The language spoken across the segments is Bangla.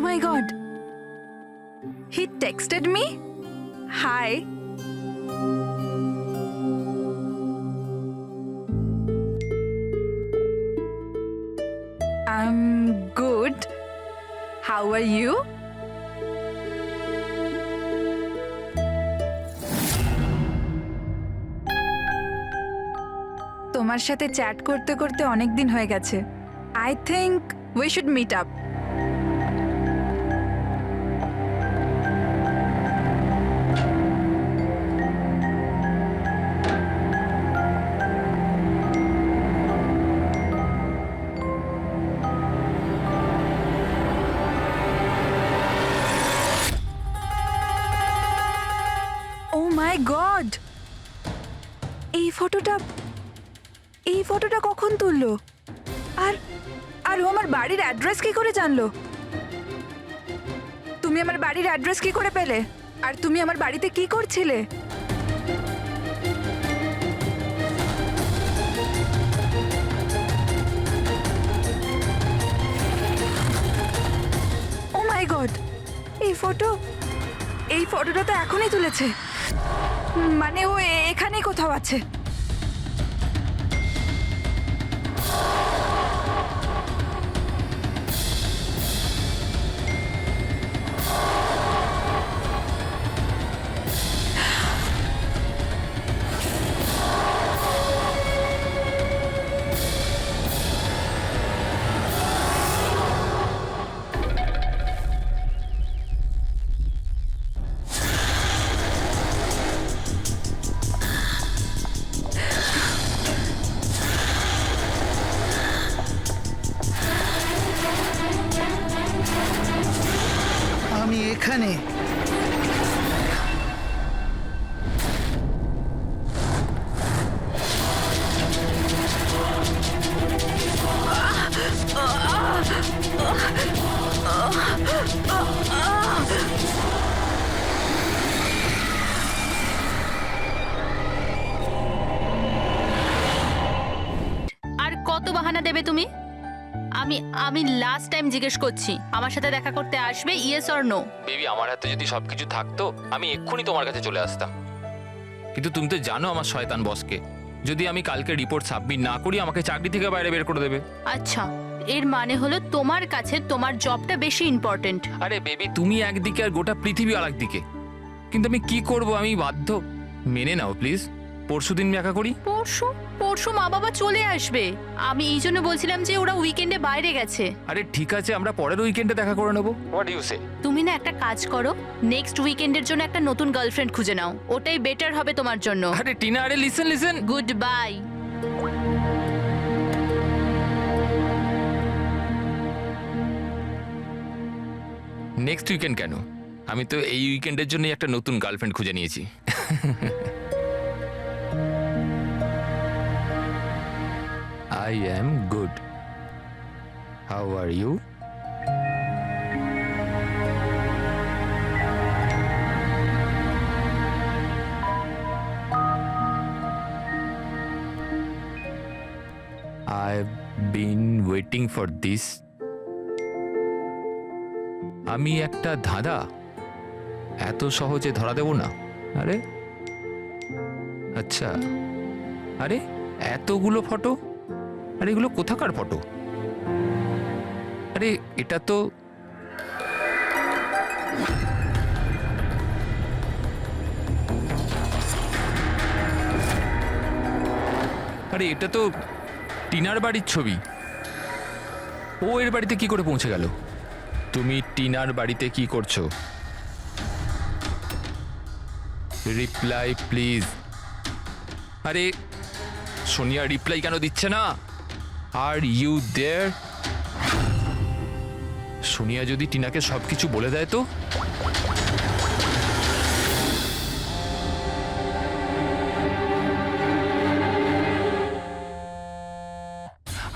my god. He texted me? Hi. I'm good. How are you? তোমার সাথে চ্যাট করতে করতে অনেক দিন হয়ে গেছে। I think we should meet up. Oh my god! এই ফটোটা কখন তুললো? আর ও আমার বাড়ির অ্যাড্রেস কি করে জানলো? তুমি আমার বাড়ির অ্যাড্রেস কি করে পেলে? আর তুমি আমার বাড়িতে কি করছিলে? ও মাই গড! এই ফটোটা তো এখনই তুলেছে। মানে ও এখানেই কোথাও আছে। আমি এখানে। আর কত বাহানা দেবে তুমি? আমি লাস্ট টাইম জিজ্ঞেস করছি, আমার সাথে দেখা করতে আসবে, ইয়েস অর নো? বেবি, আমার হাতে যদি সবকিছু থাকতো আমি এক্ষুনি তোমার কাছে চলে আসতাম, কিন্তু তুমি তো জানো আমার শয়তান বসকে। যদি আমি কালকে রিপোর্ট সাবমিট না করি আমাকে চাকরি থেকে বাইরে বের করে দেবে। আচ্ছা, এর মানে হলো তোমার কাছে তোমার জবটা বেশি ইম্পর্টেন্ট। আরে বেবি, তুমি একদিকে আর গোটা পৃথিবী আরেক দিকে, কিন্তু আমি কি করব? আমি বাধ্য। মেনে নাও প্লিজ, পরশুদিন দেখা করি। পরশু মা বাবা চলে আসবে। আমি এই জন্য বলছিলাম যে ওরা উইকেন্ডে বাইরে গেছে। আরে ঠিক আছে, আমরা পরের উইকেন্ডে দেখা করে নেবো। হোয়াট ইউ সে? তুমি না একটা কাজ করো, নেক্সট উইকেন্ডের জন্য একটা নতুন গার্লফ্রেন্ড খুঁজে নাও, ওটাই বেটার হবে তোমার জন্য। আরে টিনা, আরে listen. Good bye. Next weekend কেন? আমি তো এই উইকেন্ডের জন্যই একটা নতুন গার্লফ্রেন্ড খুঁজে নিয়েছি। I am good. How are you? I've been waiting for this. আমি একটা ধাঁধা এত সহজে ধরা দেব না। আরে আচ্ছা, আরে এতগুলো ফটো, আরে এগুলো কোথাকার ফটো? আরে এটা তো টিনার বাড়ির ছবি। ও এর বাড়িতে কি করে পৌঁছে গেল? তুমি টিনার বাড়িতে কি করছো? Reply please. আরে সোনিয়া রিপ্লাই কেন দিচ্ছে না? Are you there? সোনিয়া যদি টিনাকে সবকিছু বলে দেয় তো?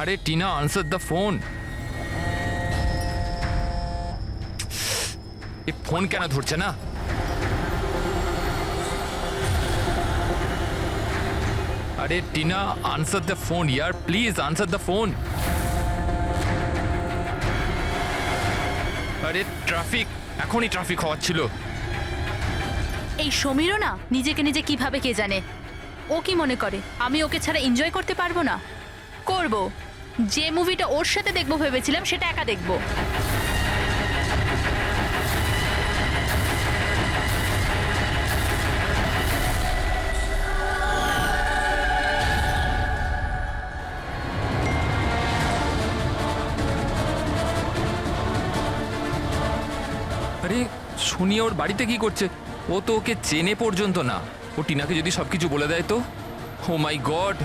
আরে Tina, answer the phone. A phone কেন ধরছে না? আরে Tina, answer the phone year, please answer the phone. আরে ট্রাফিক, এখনই ট্রাফিক হওয়াচ্ছিল। এই সমীরও না নিজেকে নিজে কিভাবে কে জানে। ও কি মনে করে আমি ওকে ছাড়া এনজয় করতে পারবো না? করব। যে মুভিটা ওর সাথে দেখবো ভেবেছিলাম সেটা একা দেখবো। আরে সোনিয়া ওর বাড়িতে কি করছে? ও তো ওকে চেনে পর্যন্ত না। ও টিনাকে যদি সবকিছু বলে দেয় তো? Oh my god!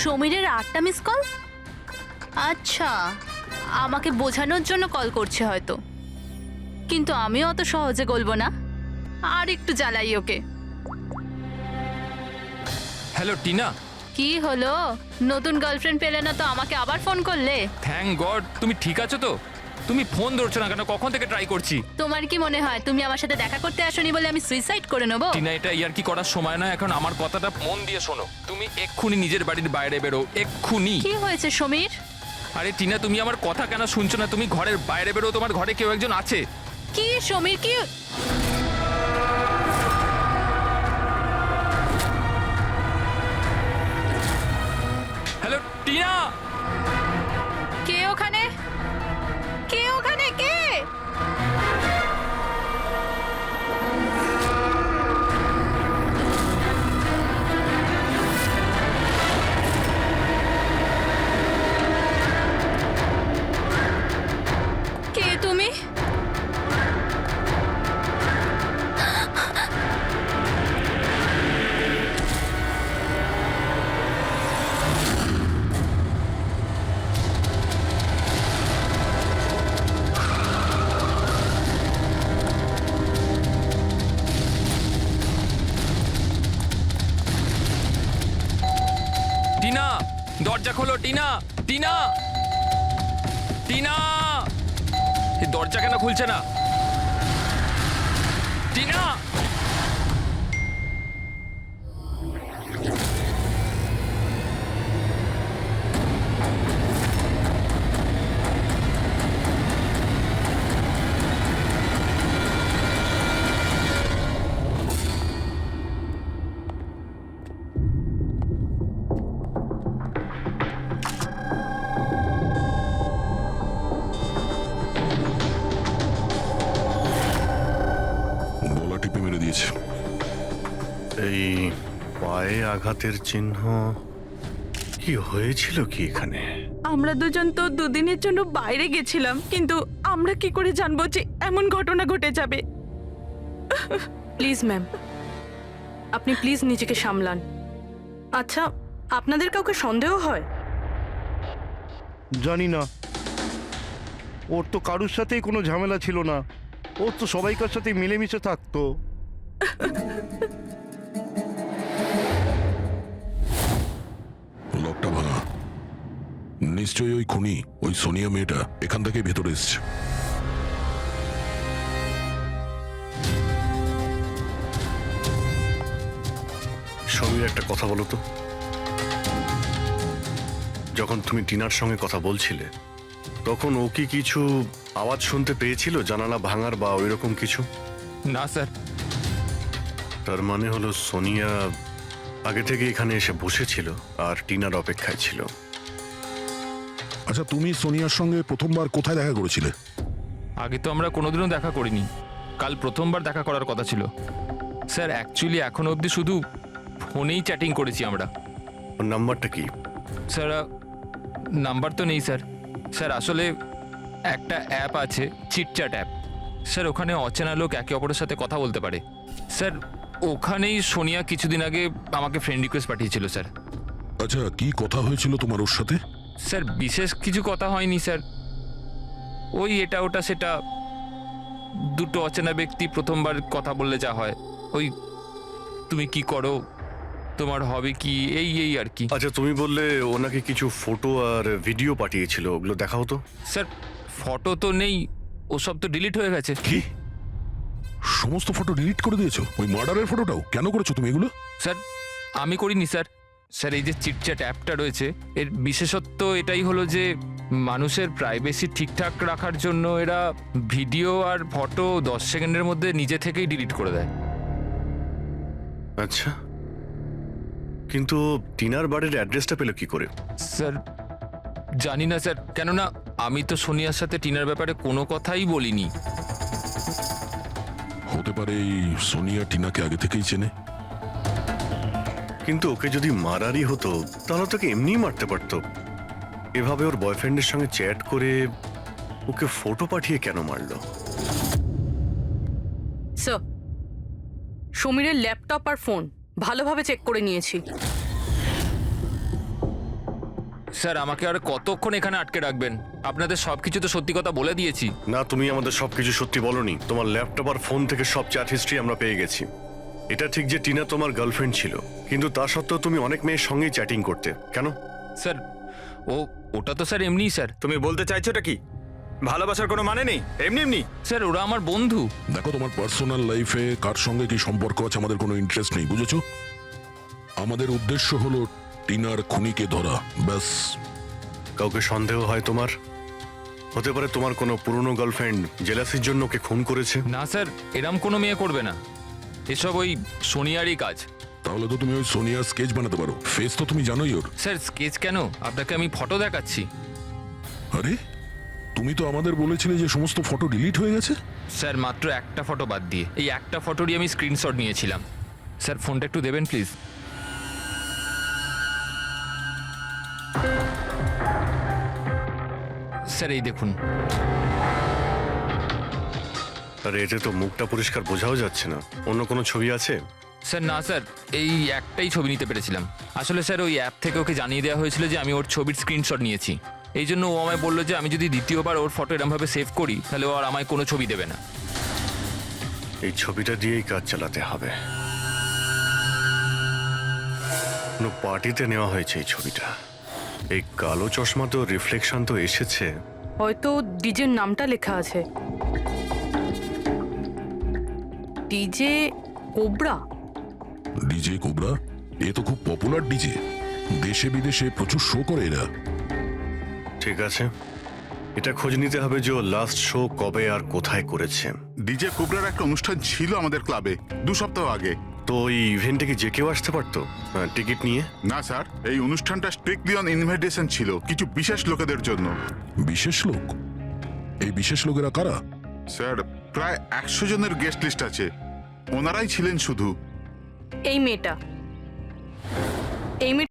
সমীরের 8টা মিস কল। আচ্ছা, আমাকে বোঝানোর জন্য কল করছে হয়তো, কিন্তু আমিও অত সহজে গলবো না। আর একটু জ্বালাই ওকে। হ্যালো টিনা। কি হলো? নতুন গার্লফ্রেন্ড পেলে না তো আমাকে আবার ফোন করলে? থ্যাংক গড, তুমি ঠিক আছো তো? তুমি ফোন ধরছো না কেন? কখন থেকে ট্রাই করছি। তোমার কি মনে হয় তুমি আমার সাথে দেখা করতে আসোনি বলে আমি সুইসাইড করে নেবো? টিনা, এটা ইয়ার্কি করার সময় না এখন। আমার কথাটা মন দিয়ে শোনো। তুমি এক্ষুনি নিজের বাড়ির বাইরে বেরো, এক্ষুনি। কি হয়েছে সমীর? আরে টিনা, তুমি আমার কথা কেন শুনছো না? তুমি ঘরের বাইরে বেরো, তোমার ঘরে কেউ একজন আছে। কি সমীর কি? হ্যালো টিনা। কে ওখানে? কে ওখানে? কে? কে তুমি? টিনা, দরজা খোলো। টিনা, টিনা, টিনা, এই দরজা কেন খুলছে না? টিনা। গলা টিপে মেরে দিয়েছে। এই পায়ে আঘাতের চিহ্ন, কি হয়েছিল কি এখানে? আমরা দুজন তো দুদিনের জন্য বাইরে গেছিলাম, কিন্তু আমরা কি করে জানবো যে এমন ঘটনা ঘটে যাবে? প্লিজ ম্যাম, আপনি প্লিজ নিজেকে সামলান। আচ্ছা, আপনাদের কাউকে সন্দেহ হয়? জানি না, ওর তো কারুর সাথেই কোনো ঝামেলা ছিল না। ওর তো সবাইকার সাথে মিলেমিশে থাকতো। লকটা ভাঙা। নিশ্চয়ই ওই খুনি, ওই সোনিয়া মেয়েটা এখান থেকে ভেতরে এসছে। সমীর, একটা কথা বলো তো। যখন তুমি টিনার সঙ্গে কথা বলছিলে তখন ও কি কিছু আওয়াজ শুনতে পেয়েছিল, জানালা ভাঙার বা ওইরকম কিছু? না স্যার। তার মানে হলো সোনিয়া আগে থেকে এখানে এসে বসেছিল আর টিনার অপেক্ষায় ছিল। আচ্ছা, তুমি সোনিয়ার সঙ্গে প্রথমবার কোথায় দেখা করেছিলে? আগে তো আমরা কোনোদিনও দেখা করিনি। কাল প্রথমবার দেখা করার কথা ছিল স্যার। অ্যাকচুয়ালি এখনো অবধি শুধু ফোনেই চ্যাটিং করেছি আমরা। ওর নাম্বারটা কি? স্যার, নাম্বার তো নেই স্যার। স্যার আসলে একটা অ্যাপ আছে, চিটচ্যাট অ্যাপ স্যার। ওখানে অচেনা লোক একে অপরের সাথে কথা বলতে পারে স্যার। ওখানেই সোনিয়া কিছুদিন আগে আমাকে ফ্রেন্ড রিকোয়েস্ট পাঠিয়েছিল স্যার। আচ্ছা, কি কথা হয়েছিল তোমার ওর সাথে? স্যার বিশেষ কিছু কথা হয়নি স্যার। ওই এটা ওটা সেটা, দুটো অচেনা ব্যক্তি প্রথমবার কথা বললে যা হয়, ওই তুমি কি করো, তোমার হবি কি, এই এই আর কি। আচ্ছা, তুমি বললে ওনাকে কিছু ফটো আর ভিডিও পাঠিয়েছিল, ওগুলো দেখাও তো। স্যার ফটো তো নেই, ওসব তো ডিলিট হয়ে গেছে। কি সমস্ত ফটো ডিলিট করে দিয়েছো? ওই মার্ডারের ফটোটাও কেন করেছো তুমি এগুলো? স্যার আমি করিনি স্যার। স্যার এই যে চিটচ্যাট অ্যাপটা রয়েছে, এর বিশেষত্ব এটাই হলো যে মানুষের প্রাইভেসি ঠিকঠাক রাখার জন্য এরা ভিডিও আর ফটো 10 সেকেন্ডের মধ্যে নিজে থেকেই ডিলিট করে দেয়। আচ্ছা, কিন্তু টিনার বাড়ির অ্যাড্রেসটা পেলো কি করে? স্যার জানি না স্যার, কেননা আমি তো সোনিয়ার সাথে টিনার ব্যাপারে কোনো কথাই বলিনি। হতে পারে এই সোনিয়া টিনাকে আগে থেকেই চেনে। কিন্তু ওকে যদি মারারই হতো তাহলে তোকে এমনিই মারতে পারতো। এভাবে ওর বয়ফ্রেন্ডের সঙ্গে চ্যাট করে ওকে ফটো পাঠিয়ে কেন মারলো? স্যার, সমীরের ল্যাপটপ আর ফোন ভালোভাবে চেক করে নিয়েছি। স্যার আমাকে আর কতক্ষণ এখানে আটকে রাখবেন? আপনাদের সবকিছু তো সত্যি কথা বলে দিয়েছি। না, তুমি আমাদের সবকিছু সত্যি বলনি। তোমার ল্যাপটপ আর ফোন থেকে সব চ্যাট হিস্ট্রি আমরা পেয়ে গেছি। এটা ঠিক যে টিনা তোমার গার্লফ্রেন্ড ছিল, কিন্তু তা সত্ত্বেও তুমি অনেক মেয়ের সঙ্গেই চ্যাটিং করতে কেন? স্যার ওটা তো স্যার এমনিই স্যার। তুমি বলতে চাইছোটা কি? ভালোবাসার কোনো মানে নেই, এমনি এমনি? স্যার ওরা আমার বন্ধু। দেখো, তোমার পার্সোনাল লাইফে কার সঙ্গে কি সম্পর্ক আছে আমাদের কোনো ইন্টারেস্ট নেই, বুঝেছো? আমাদের উদ্দেশ্য হলো টিনার খুনিকে ধরা, ব্যাস। কাউকে সন্দেহ হয় তোমার? হতে পারে তোমার কোনো পুরনো গার্লফ্রেন্ড জেলাসির জন্য ওকে খুন করেছে। না স্যার, এরম কোনো মেয়ে করবে না, এসব ওই সোনিয়ারই কাজ। তাহলে তো তুমি ওই সোনিয়ার স্কেচ বানাতে পারো, ফেস তো তুমি জানোই ওর। স্যার স্কেচ কেন, আপনাকে আমি ফটো দেখাচ্ছি। আরে তুমি তো আমাদের বলেছিলে যে সমস্ত ফটো ডিলিট হয়ে গেছে। স্যার মাত্র একটা ফটো বাদ দিয়ে, এই একটা ফটোরই আমি স্ক্রিনশট নিয়েছিলাম। স্যার ফোনটা একটু দেবেন প্লিজ। স্যার এই দেখুন। আর এতে তো মুখটা পরিষ্কার বোঝাও যাচ্ছে না। অন্য কোনো ছবি আছে? স্যার না স্যার, এই একটাই ছবি নিতে পেরেছিলাম। আসলে স্যার ওই অ্যাপ থেকে ওকে জানিয়ে দেওয়া হয়েছিল যে আমি ওর ছবির স্ক্রিনশট নিয়েছি। এই জন্য ও আমায় বললো যে আমি যদি দ্বিতীয়বার ওর ফটো এরমভাবে সেভ করি তাহলে ও আর আমায় কোনো ছবি দেবে না। এই ছবিটা দিয়েই কাজ চালাতে হবে। কোনো পার্টিতে নেওয়া হয়েছে এই ছবিটা। এই কালো চশমাতেও রিফ্লেকশন তো এসেছে। হয়তো ডিজের নামটা লেখা আছে, ডিজে কোবরা। ডিজে কোবরা, এ তো খুব পপুলার ডিজে, দেশে বিদেশে প্রচুর শো করে এরা। ঠিক আছে, এটা খোঁজ নিতে হবে যে লাস্ট শো কবে আর কোথায় করেছে। ডিজে কোবরার একটা অনুষ্ঠান ছিল আমাদের ক্লাবে 2 সপ্তাহ আগে। তো ওই ইভেন্টে কি যে কেউ আসতে পারতো টিকিট নিয়ে? না স্যার, এই অনুষ্ঠানটা স্ট্রিক্টলি অন ইনভাইটেশন ছিল, কিছু বিশেষ লোকেদের জন্য। বিশেষ লোক? এই বিশেষ লোকেরা কারা? স্যার প্রায় 100 জনের গেস্ট লিস্ট আছে, ওনারাই ছিলেন শুধু। এই মেয়েটা